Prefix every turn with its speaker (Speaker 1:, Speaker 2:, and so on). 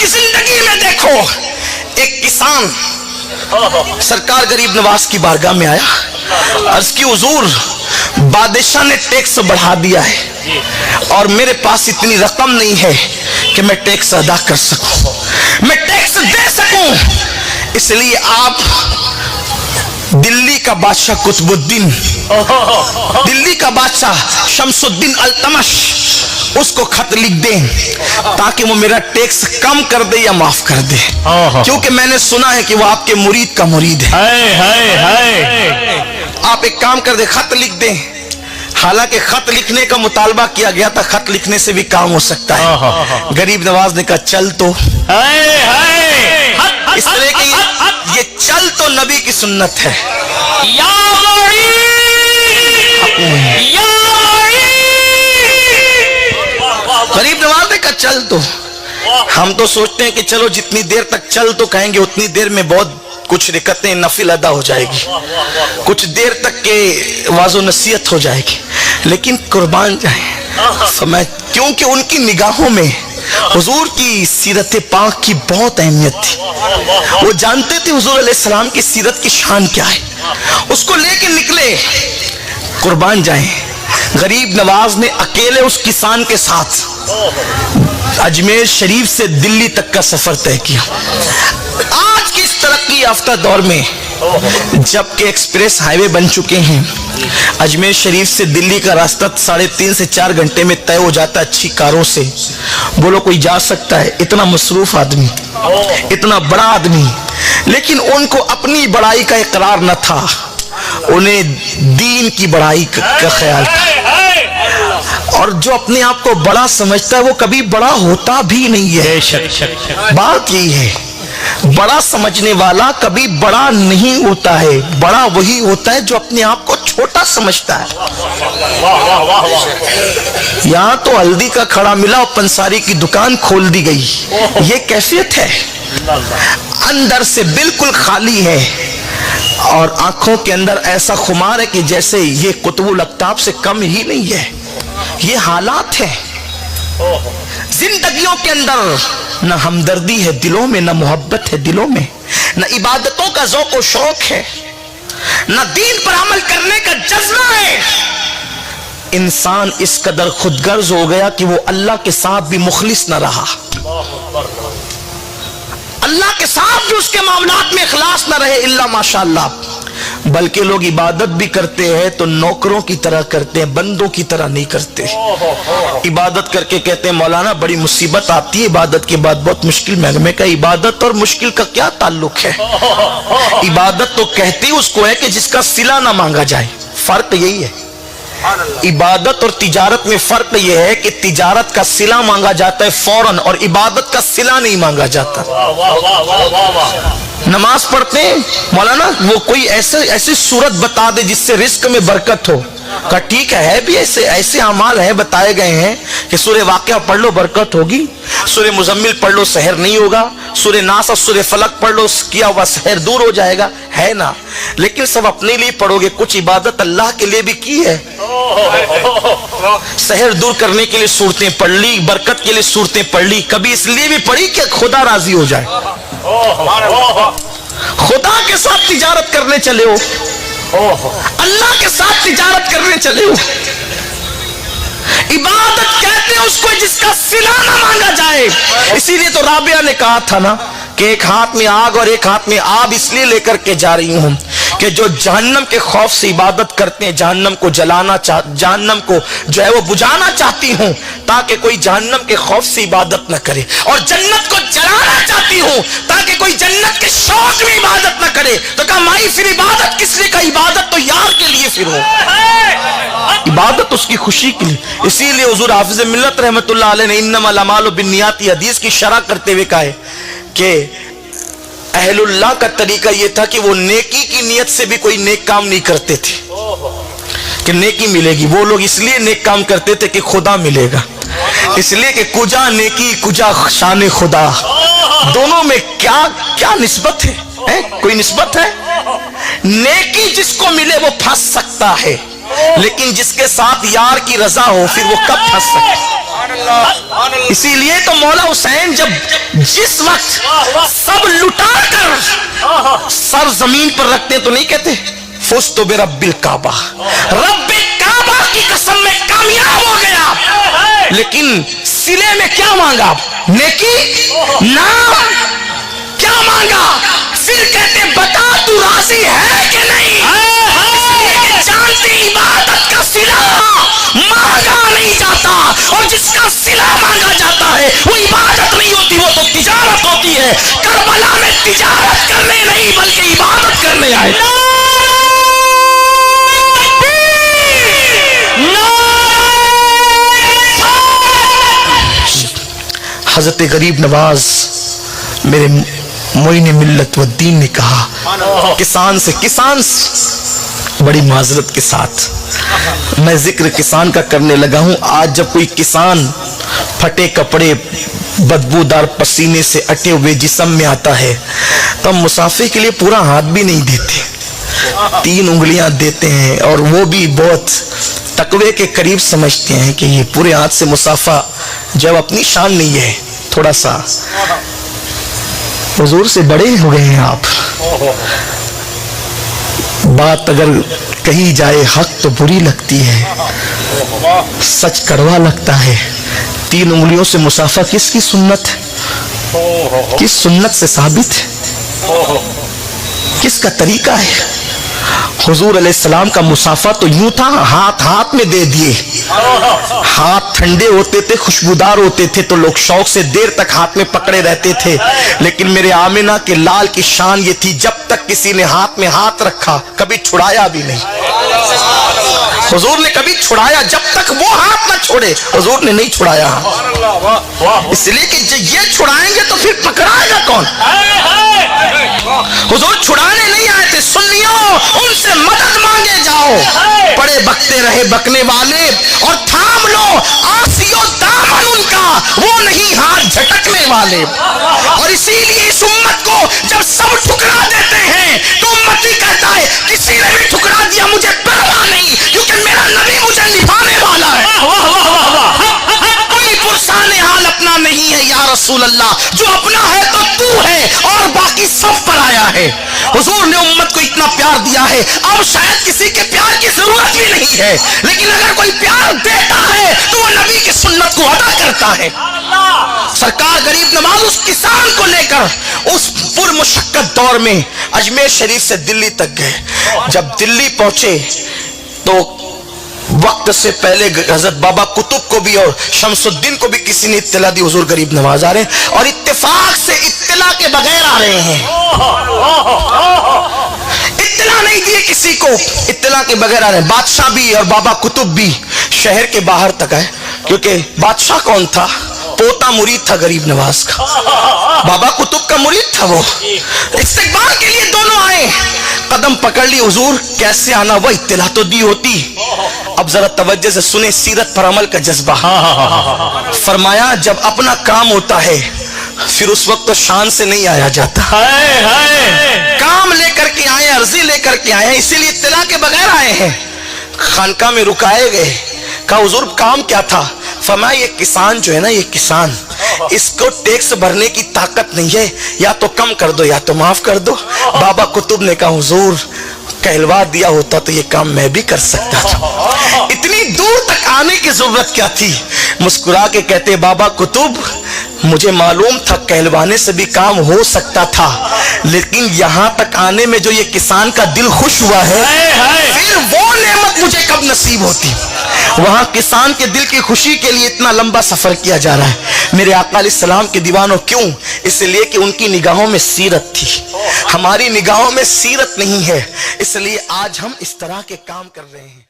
Speaker 1: की जिंदगी में देखो, एक किसान सरकार गरीब नवाज की बारगाह में आया, अर्ज की हुजूर बादशाह ने टैक्स बढ़ा दिया है और मेरे पास इतनी रकम नहीं है कि मैं टैक्स अदा कर सकूं, मैं टैक्स दे सकूं, इसलिए आप दिल्ली का बादशाह कुतुबुद्दीन, दिल्ली का बादशाह शमसुद्दीन अल्तमश, उसको खत लिख दें ताकि वो मेरा टैक्स कम कर दे या माफ कर दे, क्योंकि मैंने सुना है कि वो आपके मुरीद का मुरीद है। आप एक काम कर दे, खत लिख दें। हालांकि खत लिखने का मुतालबा किया गया था, खत लिखने से भी काम हो सकता है। गरीब नवाज ने कहा चल तो, इस तरह के ये चल तो नबी की सुन्नत है। गरीब नवाज ने कहा चल तो। हम तो सोचते हैं कि चलो जितनी देर तक चल तो कहेंगे उतनी देर में बहुत कुछ रिकतें नफिल अदा हो जाएगी, कुछ देर तक के वाजो नसीहत हो जाएगी, लेकिन कुर्बान जाए समय, क्योंकि उनकी निगाहों में हुजूर की सीरत पाक की बहुत अहमियत थी। वो जानते थे हुजूर अलैहिस्सलाम की सीरत की शान क्या है, उसको लेके निकले। कुर्बान जाए, गरीब नवाज ने अकेले उस किसान के साथ अजमेर शरीफ से दिल्ली तक का सफर तय किया। आज की इस तरक्की याफ्ता दौर में जबकि एक्सप्रेस हाईवे बन चुके हैं, अजमेर शरीफ से दिल्ली का रास्ता 3.5 से 4 घंटे में तय हो जाता है अच्छी कारों से। बोलो कोई जा सकता है? इतना मसरूफ आदमी, इतना बड़ा आदमी, लेकिन उनको अपनी बड़ाई का इकरार न था, उन्हें दीन की बड़ाई का ख्याल था। और जो अपने आप को बड़ा समझता है वो कभी बड़ा होता भी नहीं है। बात यही है, बड़ा समझने वाला कभी बड़ा नहीं होता है, बड़ा वही होता है जो अपने आप को छोटा समझता है। यहाँ तो हल्दी का खड़ा मिला और पंसारी की दुकान खोल दी गई, ये कैफियत है। अंदर से बिल्कुल खाली है और आंखों के अंदर ऐसा खुमार है कि जैसे ये कुतुबुल अक्ताब से कम ही नहीं है। ये हालात है। जिंदगियों के अंदर न हमदर्दी है दिलों में, न मोहब्बत है दिलों में, न इबादतों का ज़ौक़ और शौक है, न दीन पर अमल करने का जज्बा है। इंसान इस कदर खुदगर्ज हो गया कि वो अल्लाह के साथ भी मुखलिस न रहा, अल्लाह के साथ भी उसके मामलात में इखलास न रहे इल्ला माशाअल्लाह। बल्कि लोग इबादत भी करते हैं तो नौकरों की तरह करते हैं, बंदों की तरह नहीं करते। इबादत करके कहते हैं मौलाना बड़ी मुसीबत आती है इबादत के बाद, बहुत मुश्किल। मैं कहा इबादत और मुश्किल का क्या ताल्लुक है? इबादत तो कहते ही उसको है कि जिसका सिला ना मांगा जाए। फर्क यही है। इबादत और तिजारत में फर्क यह है कि तिजारत का सिला मांगा जाता है फौरन और इबादत का सिला नहीं मांगा जाता। नमाज पढ़ते हैं मौलाना वो कोई ऐसी सूरत बता दे जिससे रिस्क में बरकत हो। का ठीक है भी ऐसे अमाल हैं बताए गए हैं कि सूरह वाक़िया पढ़ लो बरकत होगी, सूरह मुज़म्मिल पढ़ लो सहर नहीं होगा, सूरह नास और सूरह फलक पढ़ लो किया हुआ सहर दूर हो जाएगा, है ना। लेकिन सब अपने लिए पढ़ोगे, कुछ इबादत अल्लाह के लिए भी की है। सहर दूर करने के लिए सूरतें पढ़ ली, बरकत के लिए सूरतें पढ़ ली, कभी इसलिए भी पढ़ी कि खुदा राजी हो जाए। खुदा के साथ तिजारत करने चले हो, अल्लाह के साथ तिजारत करने चले हो। इबादत कहते हैं उसको जिसका सिला ना मांगा जाए। इसीलिए तो राबिया ने कहा था ना कि एक हाथ में आग और एक हाथ में आब इसलिए लेकर के जा रही हूं कि जो जहन्नम के खौफ से इबादत करते हैं, जहन्नम को जहन्नम को जो है वो बुझाना चाहती हूं ताकि कोई जहन्नम के खौफ से इबादत न करे, और जन्नत को जलाना चाहती हूं ताकि कोई जन्नत के शौक में इबादत न करे। तो कहा माई फिर इबादत किस लिए? का इबादत तो यार के लिए फिर हो, इबादत उसकी खुशी के लिए। इसीलिए हुजूर हाफिज मिल्लत रहमतुल्लाह अलैह ने इन्नमल अमालु बिन्नियात हदीस की शरह करते हुए कहा है कि अहलुल्लाह का तरीका यह था कि वो नेकी की नीयत से भी कोई नेक काम नहीं करते थे कि नेकी मिलेगी। वो लोग इसलिए नेक काम करते थे कि खुदा मिलेगा, इसलिए कि कुजा नेकी कुजा शान खुदा। दोनों में क्या क्या निस्बत है? कोई निस्बत है? नेकी जिसको मिले वो फंस सकता है, लेकिन जिसके साथ यार की रजा हो फिर वो कब फंस सकता है? اسی لیے تو مولا حسین جب جس وقت سب لٹا کر سر زمین پر رکھتے تو نہیں کہتے فزت برب الکعبہ، رب کعبہ کی قسم میں کامیاب ہو گیا، لیکن سلے میں کیا مانگا؟ نیکی، نام، کیا مانگا؟ پھر کہتے بتا تو راضی ہے کہ نہیں؟ جانتے عبادت کا صلہ مانگا نہیں جاتا، اور جس کا صلہ مانگا جاتا ہے وہ عبادت نہیں ہوتی، وہ تو تجارت ہوتی ہے۔ کربلا میں تجارت کرنے نہیں بلکہ عبادت کرنے آئے۔ حضرت غریب نواز میرے معین ملت و دین نے کہا، کسان سے بڑی معذرت کے ساتھ میں ذکر کسان کا کرنے لگا ہوں۔ آج جب کوئی کسان پھٹے کپڑے بدبودار پسینے سے اٹے ہوئے جسم میں آتا ہے تو ہم مسافے کے لیے پورا ہاتھ بھی نہیں دیتے، 3 انگلیاں دیتے ہیں، اور وہ بھی بہت تقوی کے قریب سمجھتے ہیں کہ یہ پورے ہاتھ سے مسافہ جب اپنی شان نہیں ہے، تھوڑا سا حضور سے بڑے ہو گئے ہیں آپ، بات اگر کہی جائے حق تو بری لگتی ہے، سچ کڑوا لگتا ہے۔ 3 انگلیوں سے مسافہ کس کی سنت ہے؟ کس سنت سے ثابت ہے؟ کس کا طریقہ ہے؟ حضور علیہ السلام کا مسافہ تو یوں تھا، ہاتھ میں دے دیے، ہاتھ ٹھنڈے ہوتے تھے، خوشبودار ہوتے تھے تو لوگ شوق سے دیر تک ہاتھ میں پکڑے رہتے تھے، لیکن میرے آمنہ کے لال کی شان یہ تھی جب تک کسی نے ہاتھ میں ہاتھ رکھا کبھی چھڑایا بھی نہیں۔ حضور نے کبھی چھڑایا، جب تک وہ ہاتھ نہ چھوڑے حضور نے نہیں چھڑایا، اس لیے کہ یہ چھڑائیں گے تو پھر پکڑائے گا کون؟ حضور چھڑانے نہیں آئے تھے، سنیوں ان سے مدد مانگے جاؤ، پڑے بکتے رہے بکنے والے، اور تھام لو آسیو دامن ان کا، وہ نہیں ہاتھ جھٹکنے والے۔ اور اسی لیے اس امت کو جب سب ٹھکرا دیتے ہیں تو امتی کہتا ہے کسی نے بھی ٹھکرا دیا مجھے پرواہ نہیں، کیونکہ میرا نبی مجھے نبھانے والا ہے۔ کوئی پرسان حال اپنا نہیں ہے یا رسول اللہ، جو اپنا ہے تو تو ہے اور باقی سب پر آیا ہے۔ حضور نے امت کو اتنا پیار دیا ہے، اب شاید کسی کے پیار کی ضرورت بھی نہیں ہے، لیکن اگر کوئی پیار دیتا ہے تو وہ نبی کی سنت کو ادا کرتا ہے۔ سرکار غریب نواز اس کسان کو لے کر اس پر مشقت دور میں اجمیر شریف سے دلی تک گئے۔ جب دلی پہنچے تو وقت سے پہلے حضرت بابا قطب کو بھی اور شمس الدین کو بھی کسی نے اطلاع دی حضور غریب نواز آ رہے ہیں، اور اتفاق سے اطلاع کے بغیر آ رہے ہیں، اطلاع نہیں دیے کسی کو، اطلاع کے بغیر آ رہے ہیں۔ بادشاہ بھی اور بابا قطب بھی شہر کے باہر تک آئے، کیونکہ بادشاہ کون تھا؟ پوتا مرید تھا غریب نواز کا، بابا قطب کا مرید تھا وہ۔ استقبال کے لیے دونوں آئے، قدم پکڑ لی، حضور کیسے آنا؟ وہ اطلاع تو دی ہوتی۔ اب ذرا توجہ سے سنیں سیرت پر عمل کا جذبہ۔ فرمایا جب اپنا کام ہوتا ہے پھر اس وقت تو شان سے نہیں آیا جاتا، کام لے کر کے آئے، عرضی لے کر کے آئے، اسی لیے اطلاع کے بغیر آئے ہیں۔ خانقاہ میں رکائے گئے، کہا حضور کام کیا تھا؟ فرمایا یہ کسان جو ہے نا، یہ کسان، اس کو ٹیکس بھرنے کی طاقت نہیں ہے، یا تو کم کر دو یا تو معاف کر دو۔ بابا قطب نے کہا حضور کہلوا دیا ہوتا تو یہ کام میں بھی کر سکتا تھا، اتنی دور تک آنے کی ضرورت کیا تھی؟ مسکرا کے کہتے بابا قطب مجھے معلوم تھا کہلوانے سے بھی کام ہو سکتا تھا، لیکن یہاں تک آنے میں جو یہ کسان کا دل خوش ہوا ہے پھر وہ نعمت مجھے کب نصیب ہوتی؟ وہاں کسان کے دل کی خوشی کے لیے اتنا لمبا سفر کیا جا رہا ہے۔ میرے آقا علیہ السلام کے دیوانوں، کیوں؟ اس لیے کہ ان کی نگاہوں میں سیرت تھی، ہماری نگاہوں میں سیرت نہیں ہے، اس لیے آج ہم اس طرح کے کام کر رہے ہیں۔